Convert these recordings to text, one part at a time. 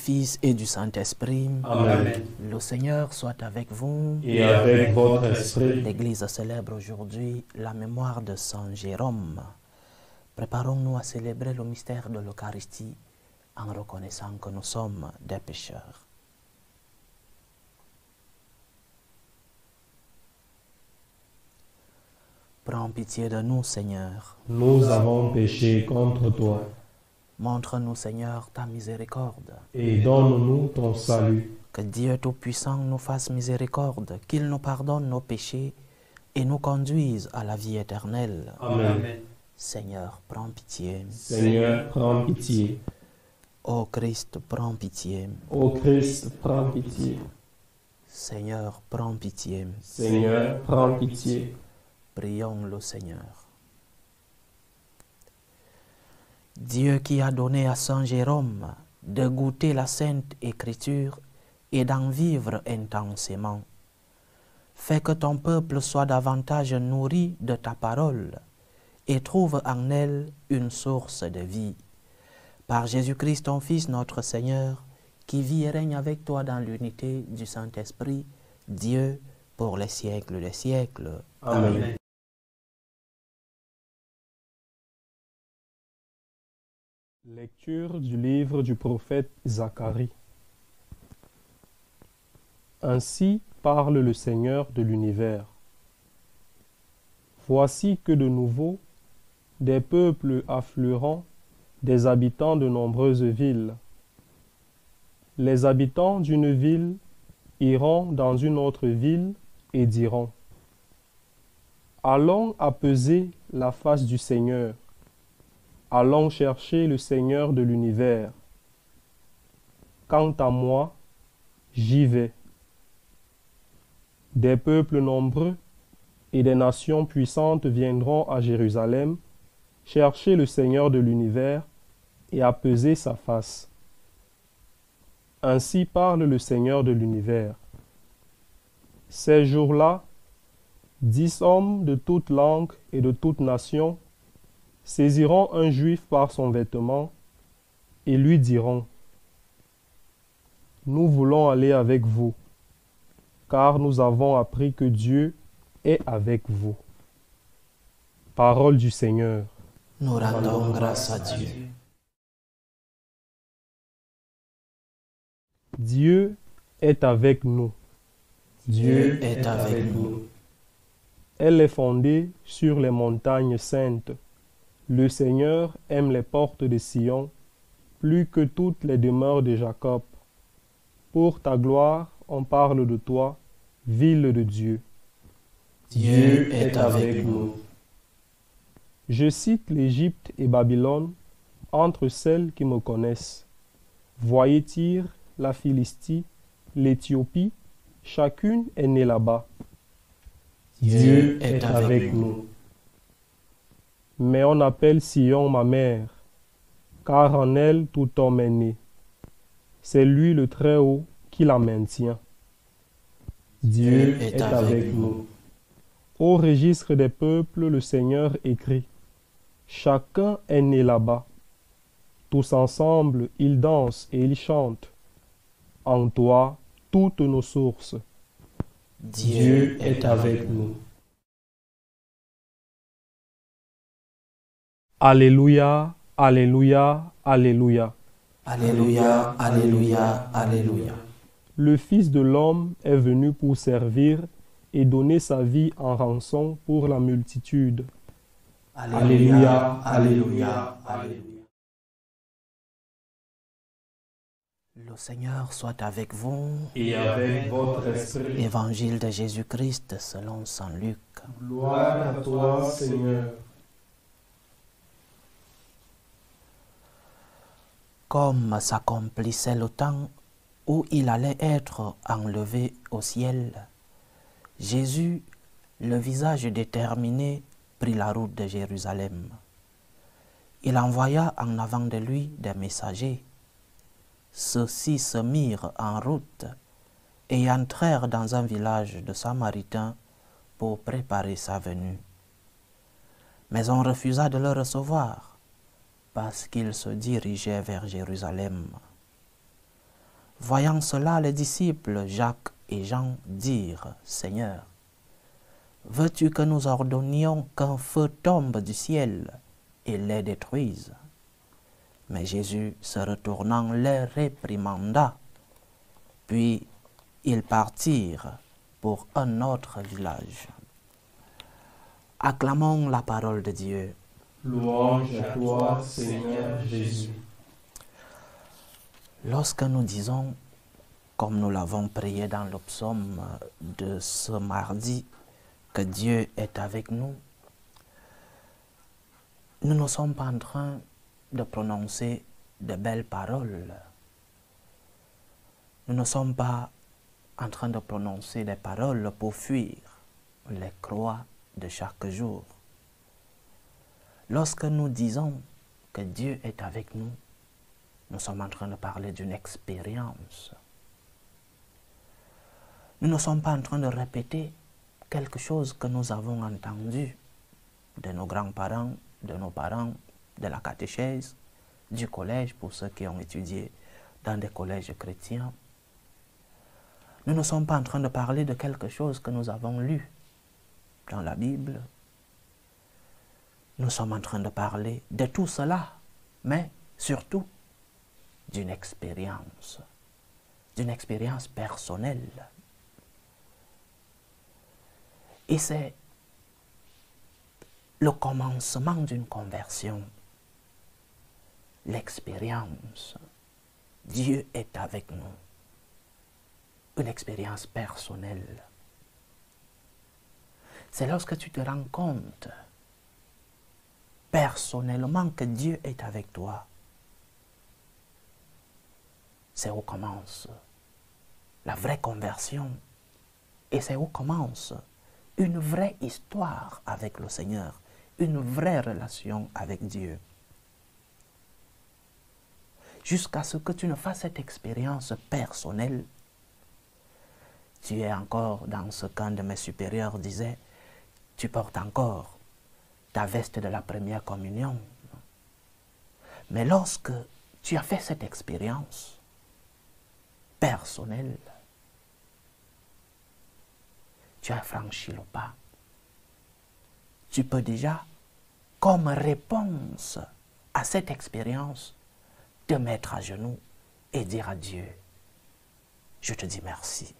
Fils et du Saint-Esprit. Amen. Le Seigneur soit avec vous. Et avec votre esprit. L'Église célèbre aujourd'hui la mémoire de Saint Jérôme. Préparons-nous à célébrer le mystère de l'Eucharistie en reconnaissant que nous sommes des pécheurs. Prends pitié de nous, Seigneur. Nous avons péché contre toi. Montre-nous, Seigneur, ta miséricorde. Et donne-nous ton salut. Que Dieu Tout-Puissant nous fasse miséricorde, qu'il nous pardonne nos péchés et nous conduise à la vie éternelle. Amen. Seigneur, prends pitié. Seigneur, prends pitié. Ô Christ, prends pitié. Ô Christ, prends pitié. Seigneur, prends pitié. Seigneur, prends pitié. Prions le Seigneur. Dieu qui a donné à Saint Jérôme de goûter la Sainte Écriture et d'en vivre intensément, fais que ton peuple soit davantage nourri de ta parole et trouve en elle une source de vie. Par Jésus-Christ, ton Fils, notre Seigneur, qui vit et règne avec toi dans l'unité du Saint-Esprit, Dieu, pour les siècles des siècles. Amen. Lecture du livre du prophète Zacharie. Ainsi parle le Seigneur de l'univers. Voici que de nouveau, des peuples afflueront, des habitants de nombreuses villes. Les habitants d'une ville iront dans une autre ville et diront : Allons apaiser la face du Seigneur. Allons chercher le Seigneur de l'univers. Quant à moi, j'y vais. Des peuples nombreux et des nations puissantes viendront à Jérusalem chercher le Seigneur de l'univers et apaiser sa face. Ainsi parle le Seigneur de l'univers. Ces jours-là, 10 hommes de toute langue et de toute nation saisiront un juif par son vêtement et lui diront : Nous voulons aller avec vous, car nous avons appris que Dieu est avec vous. Parole du Seigneur. Nous rendons grâce à Dieu. Dieu est avec nous. Dieu est avec nous. Elle est fondée sur les montagnes saintes. Le Seigneur aime les portes de Sion plus que toutes les demeures de Jacob. Pour ta gloire, on parle de toi, ville de Dieu. Dieu est avec nous. Je cite l'Égypte et Babylone entre celles qui me connaissent. Voyez Tyr, la Philistie, l'Éthiopie, chacune est née là-bas. Dieu est avec nous. Mais on appelle Sion ma mère, car en elle tout homme est né. C'est lui le Très-Haut qui la maintient. Dieu est avec nous. Au registre des peuples, le Seigneur écrit : Chacun est né là-bas. Tous ensemble, ils dansent et ils chantent. En toi, toutes nos sources. Dieu est avec nous. Alléluia, Alléluia, Alléluia. Alléluia, Alléluia, Alléluia. Le Fils de l'homme est venu pour servir et donner sa vie en rançon pour la multitude. Alléluia, Alléluia, Alléluia. Le Seigneur soit avec vous. Et avec votre esprit. Évangile de Jésus-Christ selon saint Luc. Gloire à toi, Seigneur. Comme s'accomplissait le temps où il allait être enlevé au ciel, Jésus, le visage déterminé, prit la route de Jérusalem. Il envoya en avant de lui des messagers. Ceux-ci se mirent en route et entrèrent dans un village de Samaritains pour préparer sa venue. Mais on refusa de le recevoir parce qu'il se dirigeait vers Jérusalem. Voyant cela, les disciples Jacques et Jean dirent, « Seigneur, veux-tu que nous ordonnions qu'un feu tombe du ciel et les détruise ?» Mais Jésus, se retournant, les réprimanda. Puis ils partirent pour un autre village. Acclamons la parole de Dieu. Louange à toi, Seigneur Jésus. Lorsque nous disons, comme nous l'avons prié dans le psaume de ce mardi, que Dieu est avec nous, nous ne sommes pas en train de prononcer de belles paroles. Nous ne sommes pas en train de prononcer des paroles pour fuir les croix de chaque jour. Lorsque nous disons que Dieu est avec nous, nous sommes en train de parler d'une expérience. Nous ne sommes pas en train de répéter quelque chose que nous avons entendu de nos grands-parents, de nos parents, de la catéchèse, du collège pour ceux qui ont étudié dans des collèges chrétiens. Nous ne sommes pas en train de parler de quelque chose que nous avons lu dans la Bible. Nous sommes en train de parler de tout cela, mais surtout d'une expérience personnelle. Et c'est le commencement d'une conversion, l'expérience. Dieu est avec nous. Une expérience personnelle. C'est lorsque tu te rends compte personnellement que Dieu est avec toi. C'est où commence la vraie conversion. Et c'est où commence une vraie histoire avec le Seigneur, une vraie relation avec Dieu. Jusqu'à ce que tu ne fasses cette expérience personnelle, tu es encore dans ce qu'un de mes supérieurs disait, tu portes encore ta veste de la première communion. Mais lorsque tu as fait cette expérience personnelle, tu as franchi le pas. Tu peux déjà, comme réponse à cette expérience, te mettre à genoux et dire à Dieu, je te dis merci,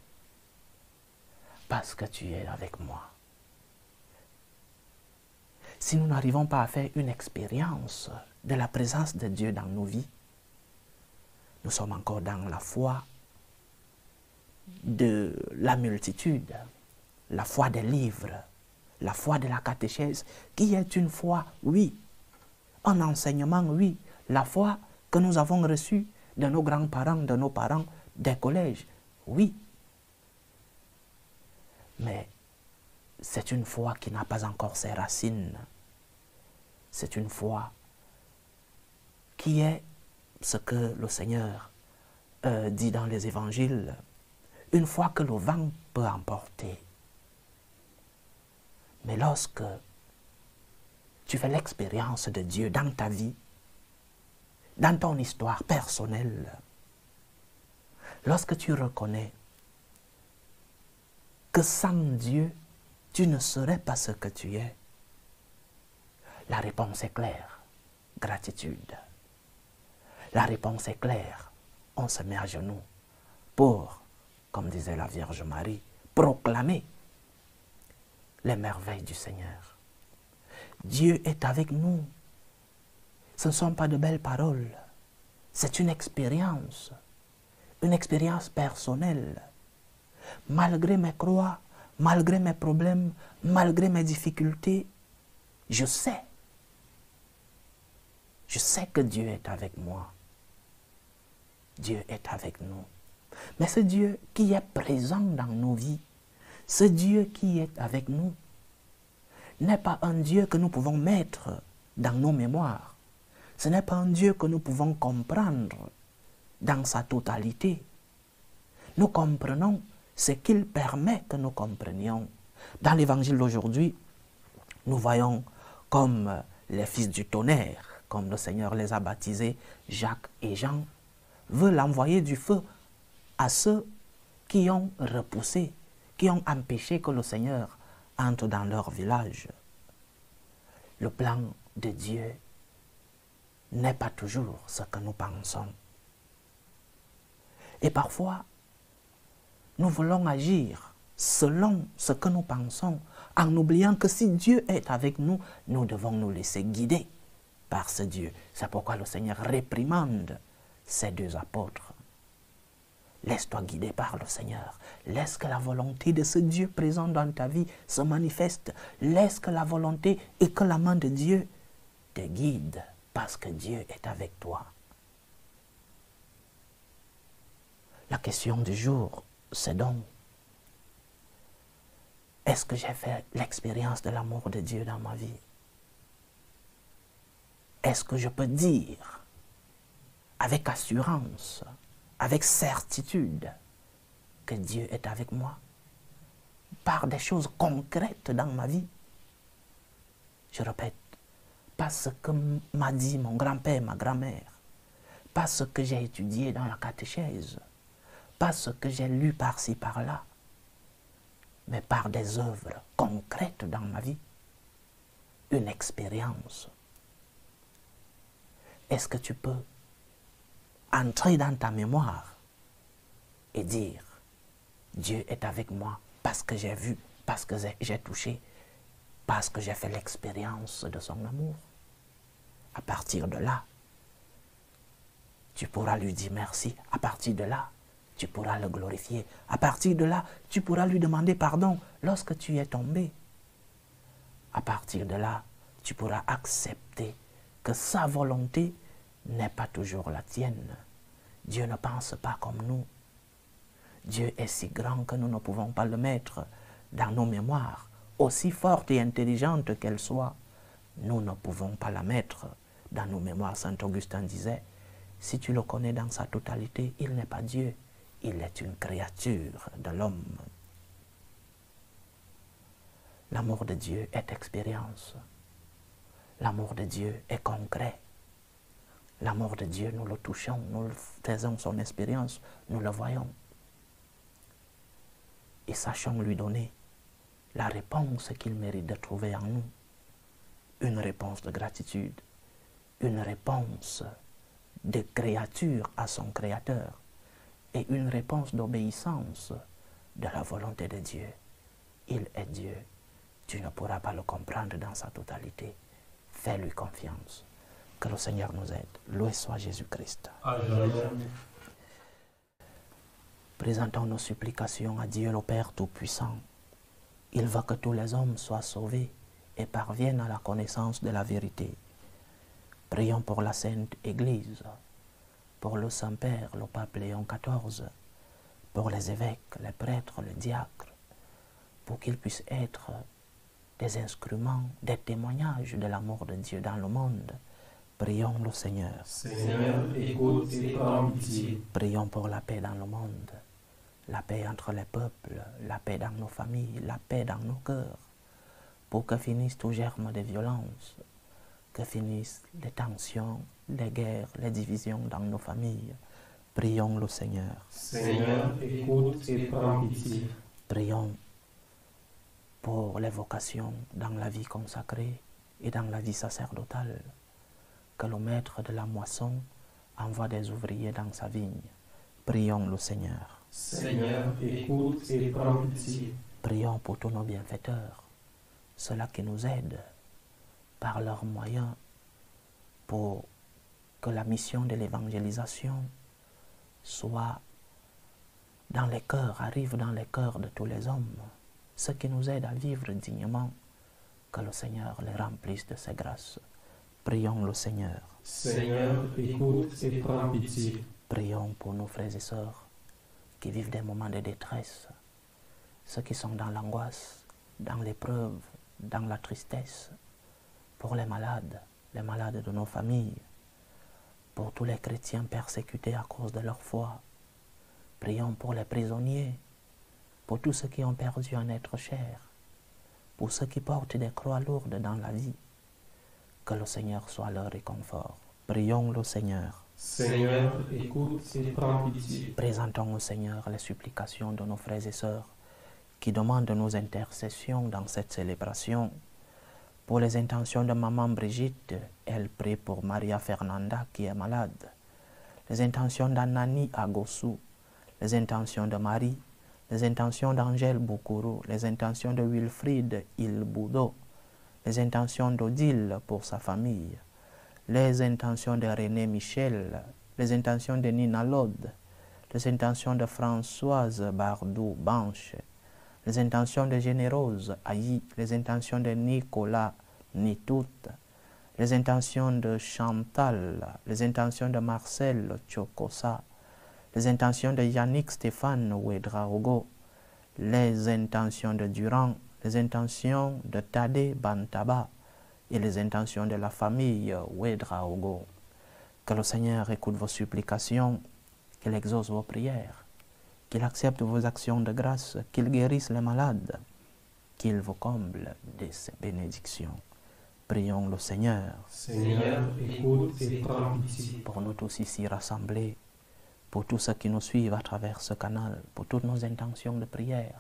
parce que tu es avec moi. Si nous n'arrivons pas à faire une expérience de la présence de Dieu dans nos vies, nous sommes encore dans la foi de la multitude, la foi des livres, la foi de la catéchèse, qui est une foi, oui, un enseignement, oui, la foi que nous avons reçue de nos grands-parents, de nos parents, des collèges, oui. Mais c'est une foi qui n'a pas encore ses racines. C'est une foi qui est ce que le Seigneur dit dans les évangiles, une foi que le vent peut emporter. Mais lorsque tu fais l'expérience de Dieu dans ta vie, dans ton histoire personnelle, lorsque tu reconnais que sans Dieu, tu ne serais pas ce que tu es, la réponse est claire, gratitude. La réponse est claire, on se met à genoux pour, comme disait la Vierge Marie, proclamer les merveilles du Seigneur. Dieu est avec nous. Ce ne sont pas de belles paroles, c'est une expérience personnelle. Malgré mes croix, malgré mes problèmes, malgré mes difficultés, je sais que Dieu est avec moi. Dieu est avec nous. Mais ce Dieu qui est présent dans nos vies, ce Dieu qui est avec nous, n'est pas un Dieu que nous pouvons mettre dans nos mémoires. Ce n'est pas un Dieu que nous pouvons comprendre dans sa totalité. Nous comprenons ce qu'il permet que nous comprenions. Dans l'évangile d'aujourd'hui, nous voyons comme les fils du tonnerre, comme le Seigneur les a baptisés, Jacques et Jean, veulent envoyer du feu à ceux qui ont repoussé, qui ont empêché que le Seigneur entre dans leur village. Le plan de Dieu n'est pas toujours ce que nous pensons. Et parfois, nous voulons agir selon ce que nous pensons, en oubliant que si Dieu est avec nous, nous devons nous laisser guider par ce Dieu. C'est pourquoi le Seigneur réprimande ces deux apôtres. Laisse-toi guider par le Seigneur. Laisse que la volonté de ce Dieu présent dans ta vie se manifeste. Laisse que la volonté et que la main de Dieu te guide, parce que Dieu est avec toi. La question du jour, c'est donc, est-ce que j'ai fait l'expérience de l'amour de Dieu dans ma vie? Est-ce que je peux dire avec assurance, avec certitude, que Dieu est avec moi par des choses concrètes dans ma vie? Je répète, pas ce que m'a dit mon grand-père, ma grand-mère, pas ce que j'ai étudié dans la catéchèse, pas ce que j'ai lu par-ci, par-là, mais par des œuvres concrètes dans ma vie, une expérience. Est-ce que tu peux entrer dans ta mémoire et dire, Dieu est avec moi parce que j'ai vu, parce que j'ai touché, parce que j'ai fait l'expérience de son amour? À partir de là, tu pourras lui dire merci. À partir de là, tu pourras le glorifier. À partir de là, tu pourras lui demander pardon lorsque tu es tombé. À partir de là, tu pourras accepter que sa volonté n'est pas toujours la tienne. Dieu ne pense pas comme nous. Dieu est si grand que nous ne pouvons pas le mettre dans nos mémoires. Aussi forte et intelligente qu'elle soit, nous ne pouvons pas la mettre dans nos mémoires. Saint Augustin disait, si tu le connais dans sa totalité, il n'est pas Dieu, il est une créature de l'homme. L'amour de Dieu est expérience. L'amour de Dieu est concret. L'amour de Dieu, nous le touchons, nous le faisons son expérience, nous le voyons. Et sachons lui donner la réponse qu'il mérite de trouver en nous. Une réponse de gratitude, une réponse de créature à son Créateur et une réponse d'obéissance de la volonté de Dieu. Il est Dieu. Tu ne pourras pas le comprendre dans sa totalité. Fais-lui confiance. Que le Seigneur nous aide. Loué soit Jésus-Christ. Amen. Présentons nos supplications à Dieu le Père Tout-Puissant. Il veut que tous les hommes soient sauvés et parviennent à la connaissance de la vérité. Prions pour la Sainte Église, pour le Saint-Père, le Pape Léon XIV, pour les évêques, les prêtres, les diacres, pour qu'ils puissent être des instruments, des témoignages de l'amour de Dieu dans le monde. Prions le Seigneur. Seigneur, écoute et prends pitié. Prions pour la paix dans le monde, la paix entre les peuples, la paix dans nos familles, la paix dans nos cœurs, pour que finisse tout germe de violence, que finissent les tensions, les guerres, les divisions dans nos familles. Prions le Seigneur. Seigneur, écoute et prends pitié. Prions pour les vocations dans la vie consacrée et dans la vie sacerdotale. Que le maître de la moisson envoie des ouvriers dans sa vigne. Prions le Seigneur. Seigneur, écoute et prends pitié. Prions pour tous nos bienfaiteurs, ceux-là qui nous aident par leurs moyens pour que la mission de l'évangélisation soit dans les cœurs, arrive dans les cœurs de tous les hommes, ceux qui nous aident à vivre dignement, que le Seigneur les remplisse de ses grâces. Prions le Seigneur. Seigneur, écoute et prends pitié. Prions pour nos frères et sœurs qui vivent des moments de détresse, ceux qui sont dans l'angoisse, dans l'épreuve, dans la tristesse, pour les malades de nos familles, pour tous les chrétiens persécutés à cause de leur foi. Prions pour les prisonniers, pour tous ceux qui ont perdu un être cher, pour ceux qui portent des croix lourdes dans la vie. Que le Seigneur soit leur réconfort. Prions le Seigneur. Seigneur, écoute et prends pitié. Présentons au Seigneur les supplications de nos frères et sœurs qui demandent nos intercessions dans cette célébration. Pour les intentions de Maman Brigitte, elle prie pour Maria Fernanda qui est malade. Les intentions d'Anani Agossou, les intentions de Marie, les intentions d'Angèle Boukourou, les intentions de Wilfried Ilboudo, les intentions d'Odile pour sa famille, les intentions de René Michel, les intentions de Nina Lode, les intentions de Françoise Bardou Banche, les intentions de Générose Aïe, les intentions de Nicolas Nitout, les intentions de Chantal, les intentions de Marcel Chokosa, les intentions de Yannick Stéphane Ouedraogo, les intentions de Durand, les intentions de Tadé Bantaba et les intentions de la famille Ouedraogo. Que le Seigneur écoute vos supplications, qu'il exauce vos prières, qu'il accepte vos actions de grâce, qu'il guérisse les malades, qu'il vous comble de ses bénédictions. Prions le Seigneur. Seigneur, écoute et prends pitié. Pour nous tous ici rassemblés, pour tous ceux qui nous suivent à travers ce canal, pour toutes nos intentions de prière,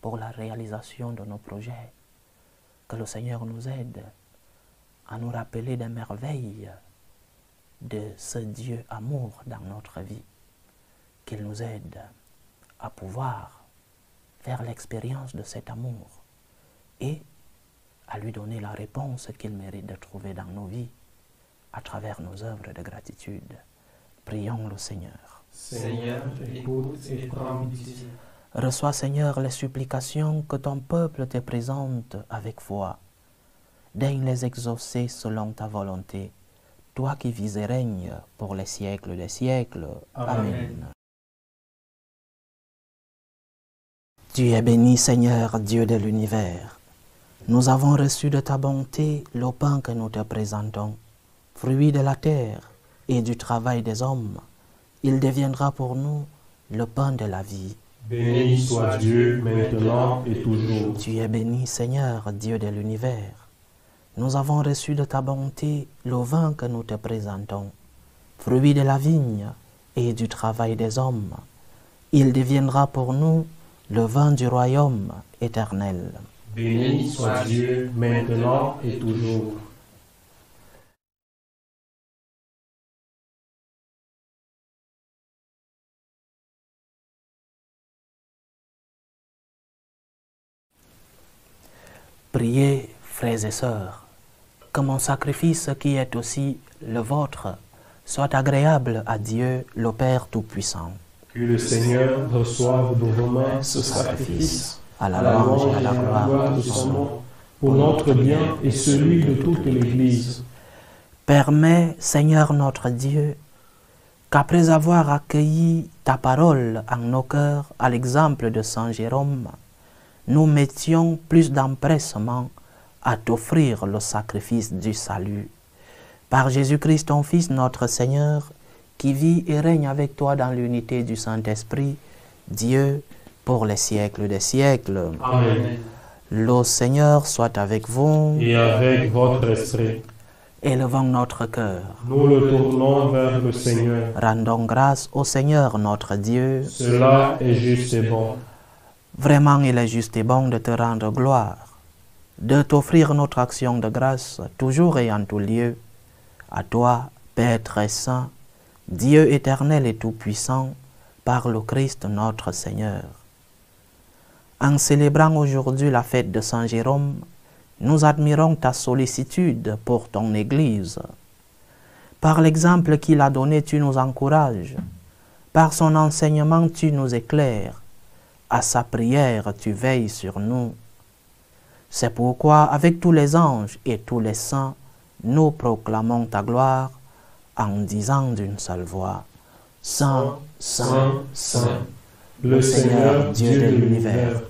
pour la réalisation de nos projets, que le Seigneur nous aide à nous rappeler des merveilles de ce Dieu amour dans notre vie, qu'il nous aide à pouvoir faire l'expérience de cet amour et à lui donner la réponse qu'il mérite de trouver dans nos vies à travers nos œuvres de gratitude. Prions le Seigneur. Seigneur, écoute et prends pitié. Reçois, Seigneur, les supplications que ton peuple te présente avec foi. Daigne les exaucer selon ta volonté, toi qui vis et règnes pour les siècles des siècles. Amen. Tu es béni, Seigneur, Dieu de l'univers. Nous avons reçu de ta bonté le pain que nous te présentons, fruit de la terre et du travail des hommes. Il deviendra pour nous le pain de la vie. Béni soit Dieu, maintenant et toujours. Tu es béni, Seigneur, Dieu de l'univers. Nous avons reçu de ta bonté le vin que nous te présentons, fruit de la vigne et du travail des hommes. Il deviendra pour nous le vin du royaume éternel. Béni soit Dieu, maintenant et toujours. Priez, frères et sœurs, que mon sacrifice qui est aussi le vôtre soit agréable à Dieu, le Père Tout-Puissant. Que le Seigneur reçoive de vos mains ce sacrifice, à la louange et à la gloire de son nom, pour notre bien et celui de toute l'Église. Permets, Seigneur notre Dieu, qu'après avoir accueilli ta parole en nos cœurs, à l'exemple de Saint Jérôme, nous mettions plus d'empressement à t'offrir le sacrifice du salut. Par Jésus-Christ, ton Fils, notre Seigneur, qui vit et règne avec toi dans l'unité du Saint-Esprit, Dieu, pour les siècles des siècles. Amen. Le Seigneur soit avec vous. Et avec votre esprit. Élevons notre cœur. Nous le tournons vers le Seigneur. Rendons grâce au Seigneur notre Dieu. Cela est juste et bon. Vraiment, il est juste et bon de te rendre gloire, de t'offrir notre action de grâce, toujours et en tout lieu. À toi, Père très saint, Dieu éternel et tout-puissant, par le Christ notre Seigneur. En célébrant aujourd'hui la fête de Saint Jérôme, nous admirons ta sollicitude pour ton Église. Par l'exemple qu'il a donné, tu nous encourages. Par son enseignement, tu nous éclaires. À sa prière, tu veilles sur nous. C'est pourquoi, avec tous les anges et tous les saints, nous proclamons ta gloire en disant d'une seule voix, Saint, Saint, Saint, le Seigneur Dieu de l'univers.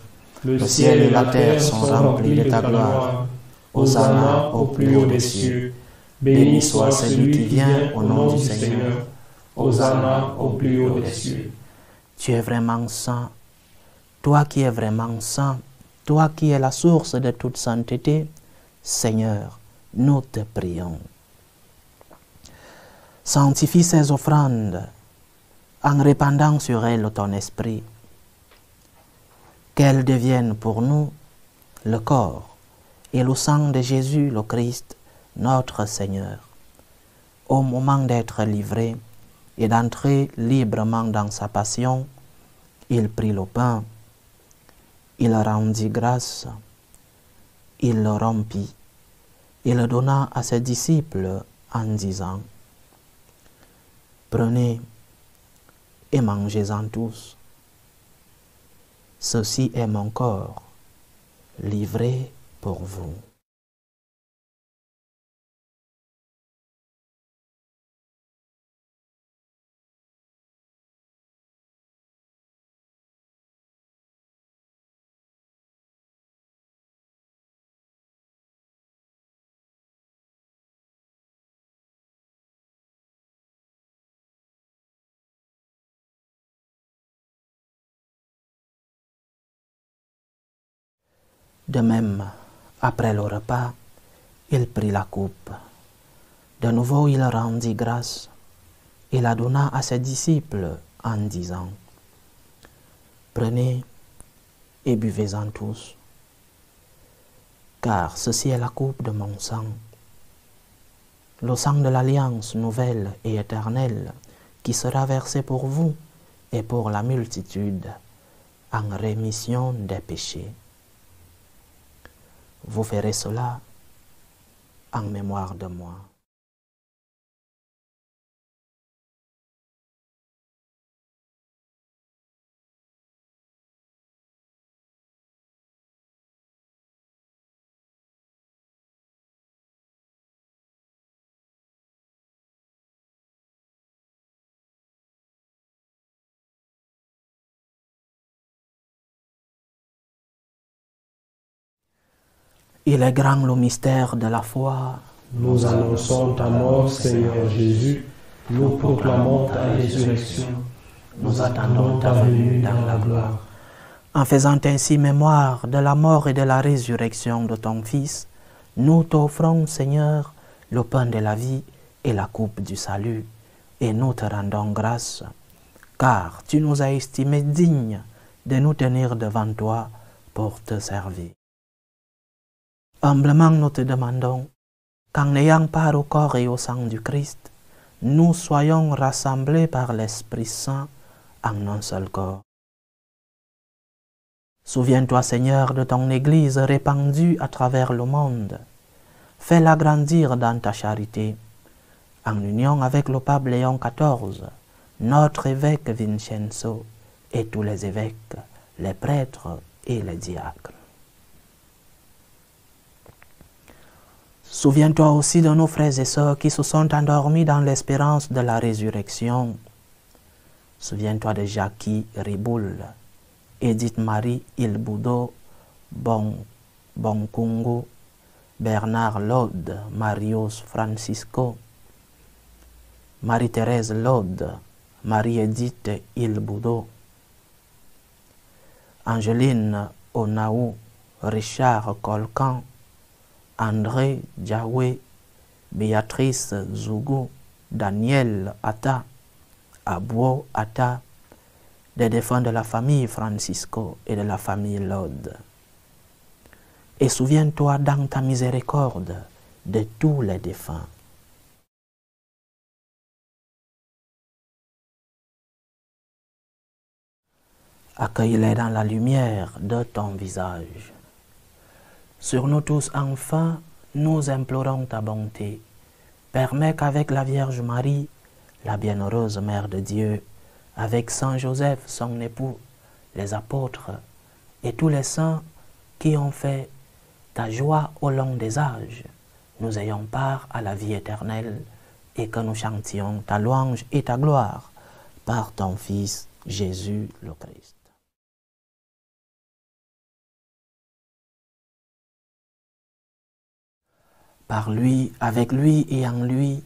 Le ciel et la terre sont remplis de ta gloire. Hosanna au plus haut des cieux. Béni soit celui qui vient au nom du Seigneur. Hosanna au plus haut des cieux. Tu es vraiment saint. Toi qui es vraiment saint, toi qui es la source de toute sainteté, Seigneur, nous te prions. Sanctifie ces offrandes en répandant sur elles ton esprit, qu'elles deviennent pour nous le corps et le sang de Jésus le Christ, notre Seigneur. Au moment d'être livré et d'entrer librement dans sa passion, il prit le pain, il rendit grâce, il le rompit et le donna à ses disciples en disant: Prenez et mangez-en tous. Ceci est mon corps, livré pour vous. De même, après le repas, il prit la coupe. De nouveau, il rendit grâce et la donna à ses disciples en disant: Prenez et buvez-en tous, car ceci est la coupe de mon sang, le sang de l'alliance nouvelle et éternelle qui sera versé pour vous et pour la multitude en rémission des péchés. Vous ferez cela en mémoire de moi. Il est grand le mystère de la foi. Nous annonçons ta mort, Seigneur Jésus. Nous proclamons ta résurrection. Nous attendons ta venue dans la gloire. En faisant ainsi mémoire de la mort et de la résurrection de ton Fils, nous t'offrons, Seigneur, le pain de la vie et la coupe du salut, et nous te rendons grâce, car tu nous as estimés dignes de nous tenir devant toi pour te servir. Humblement nous te demandons qu'en ayant part au corps et au sang du Christ, nous soyons rassemblés par l'Esprit Saint en un seul corps. Souviens-toi, Seigneur, de ton Église répandue à travers le monde. Fais-la grandir dans ta charité, en union avec le pape Léon XIV, notre évêque Vincenzo et tous les évêques, les prêtres et les diacres. Souviens-toi aussi de nos frères et sœurs qui se sont endormis dans l'espérance de la résurrection. Souviens-toi de Jackie Riboul, Edith Marie Ilbudo Bonkungu, Bernard Lode, Marius Francisco, Marie-Thérèse Lode, Marie-Edith Ilbudo, Angeline Onaou, Richard Colcan, André Diawé, Béatrice Zougou, Daniel Atta, Abou Atta, des défunts de la famille Francisco et de la famille Lode. Et souviens-toi dans ta miséricorde de tous les défunts. Accueille-les dans la lumière de ton visage. Sur nous tous, enfin, nous implorons ta bonté. Permets qu'avec la Vierge Marie, la bienheureuse Mère de Dieu, avec Saint Joseph, son époux, les apôtres et tous les saints qui ont fait ta joie au long des âges, nous ayons part à la vie éternelle et que nous chantions ta louange et ta gloire par ton Fils Jésus le Christ. Par lui, avec lui et en lui,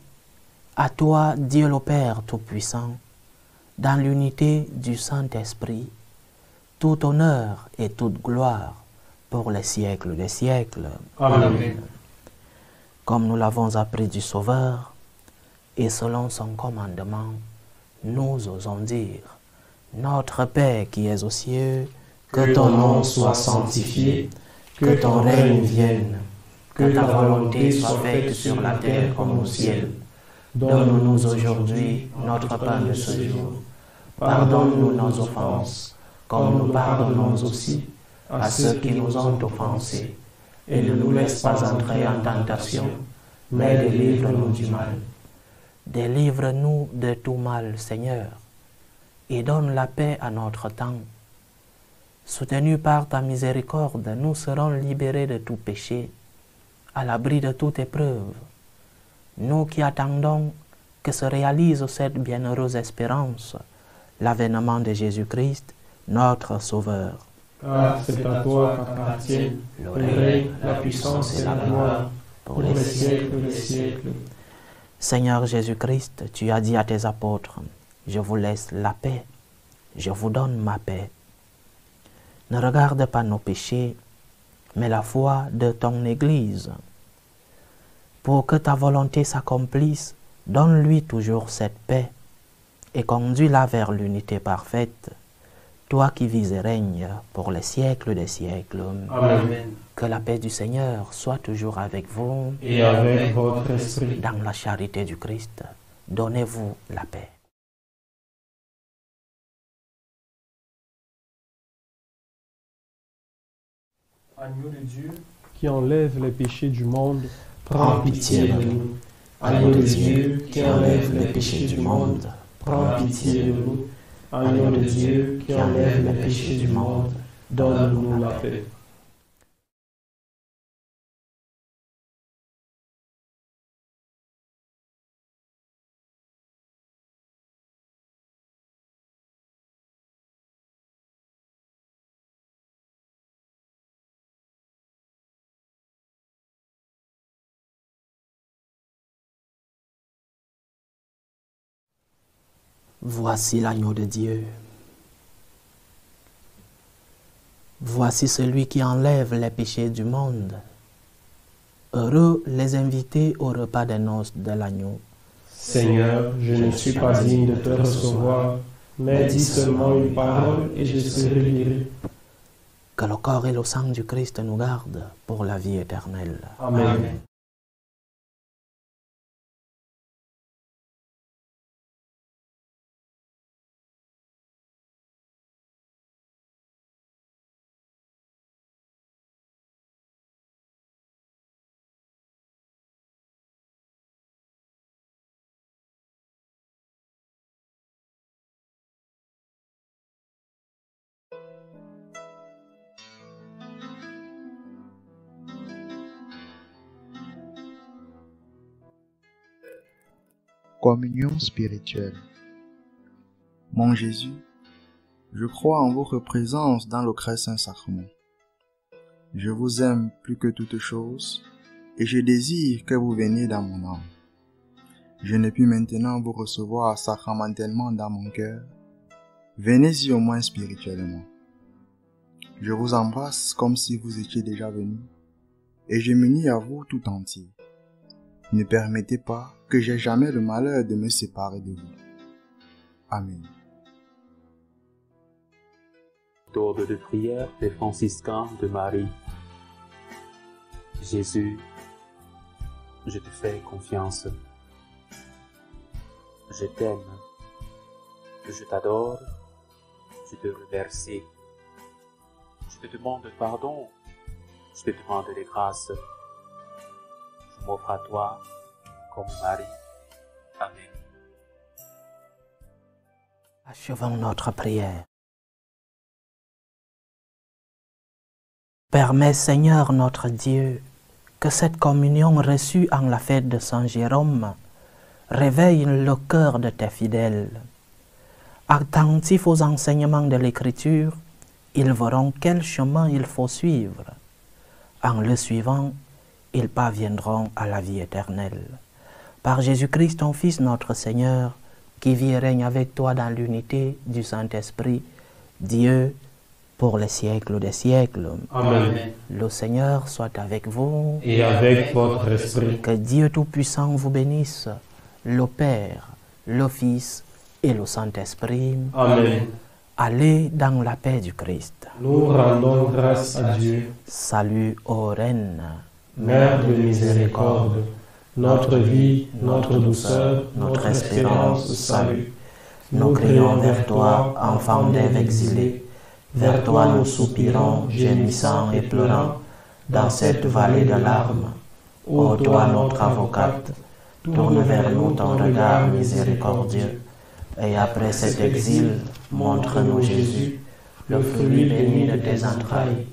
à toi, Dieu le Père Tout-Puissant, dans l'unité du Saint-Esprit, tout honneur et toute gloire pour les siècles des siècles. Amen. Comme nous l'avons appris du Sauveur, et selon son commandement, nous osons dire, Notre Père qui es aux cieux, que ton nom soit sanctifié, que ton règne vienne, que ta volonté soit faite sur la terre comme au ciel. Donne-nous aujourd'hui notre pain de ce jour. Pardonne-nous nos offenses, comme nous pardonnons aussi à ceux qui nous ont offensés. Et ne nous laisse pas entrer en tentation, mais délivre-nous du mal. Délivre-nous de tout mal, Seigneur, et donne la paix à notre temps. Soutenus par ta miséricorde, nous serons libérés de tout péché, à l'abri de toute épreuve. Nous qui attendons que se réalise cette bienheureuse espérance, l'avènement de Jésus-Christ, notre Sauveur. Car c'est à toi qu'appartiennent le règne, la puissance et la gloire, pour les siècles des siècles. Seigneur Jésus-Christ, tu as dit à tes apôtres, « Je vous laisse la paix, je vous donne ma paix. » Ne regarde pas nos péchés, mais la foi de ton Église. Pour que ta volonté s'accomplisse, donne-lui toujours cette paix et conduis-la vers l'unité parfaite, toi qui vis et règnes pour les siècles des siècles. Amen. Que la paix du Seigneur soit toujours avec vous Et avec votre esprit. dans la charité du Christ. Donnez-vous la paix. Agneau de Dieu, qui enlève les péchés du monde, Prends pitié de nous. Agneau de Dieu, qui enlève les péchés du monde, prends pitié de nous. Agneau de Dieu, qui enlève les péchés du monde, donne-nous la paix. Voici l'agneau de Dieu. Voici celui qui enlève les péchés du monde. Heureux les invités au repas des noces de l'agneau. Seigneur, je ne suis pas digne de te recevoir, mais dis seulement une parole et je serai guéri. Que le corps et le sang du Christ nous gardent pour la vie éternelle. Amen. Communion spirituelle. Mon Jésus, je crois en votre présence dans le très saint sacrement. Je vous aime plus que toute chose et je désire que vous veniez dans mon âme. Je ne puis maintenant vous recevoir sacramentellement dans mon cœur. Venez-y au moins spirituellement. Je vous embrasse comme si vous étiez déjà venu et je m'unis à vous tout entier. Ne permettez pas que j'aie jamais le malheur de me séparer de vous. Amen. Ordre de prière des franciscains de Marie. Jésus, je te fais confiance. Je t'aime. Je t'adore. Je te remercie. Je te demande pardon. Je te demande des grâces. Je m'offre à toi comme Marie. Amen. Achevons notre prière. Permets, Seigneur notre Dieu, que cette communion reçue en la fête de Saint Jérôme réveille le cœur de tes fidèles. Attentifs aux enseignements de l'Écriture, ils verront quel chemin il faut suivre. En le suivant, ils parviendront à la vie éternelle. Par Jésus-Christ, ton Fils, notre Seigneur, qui vit et règne avec toi dans l'unité du Saint-Esprit, Dieu, pour les siècles des siècles. Amen. Le Seigneur soit avec vous. Et avec votre esprit. Que Dieu Tout-Puissant vous bénisse, le Père, le Fils et le Saint-Esprit. Amen. Allez dans la paix du Christ. Nous rendons grâce à Dieu. Salut ô Reine, Mère de miséricorde, notre vie, notre douceur, notre espérance, salut. Nous crions vers toi, enfant d'Ève exilée. Vers toi nous soupirons, gémissant et pleurant, dans cette vallée de larmes. Ô toi notre avocate, tourne vers nous ton regard miséricordieux. Et après cet exil, montre-nous Jésus, le fruit béni de tes entrailles.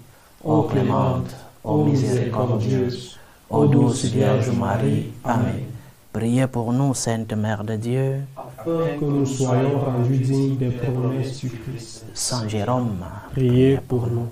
Ô clémente, ô miséricordieuse, ô douce Vierge Marie. Amen. Priez pour nous, Sainte Mère de Dieu. Afin que nous soyons rendus dignes des promesses du Christ. Saint Jérôme, Priez pour nous.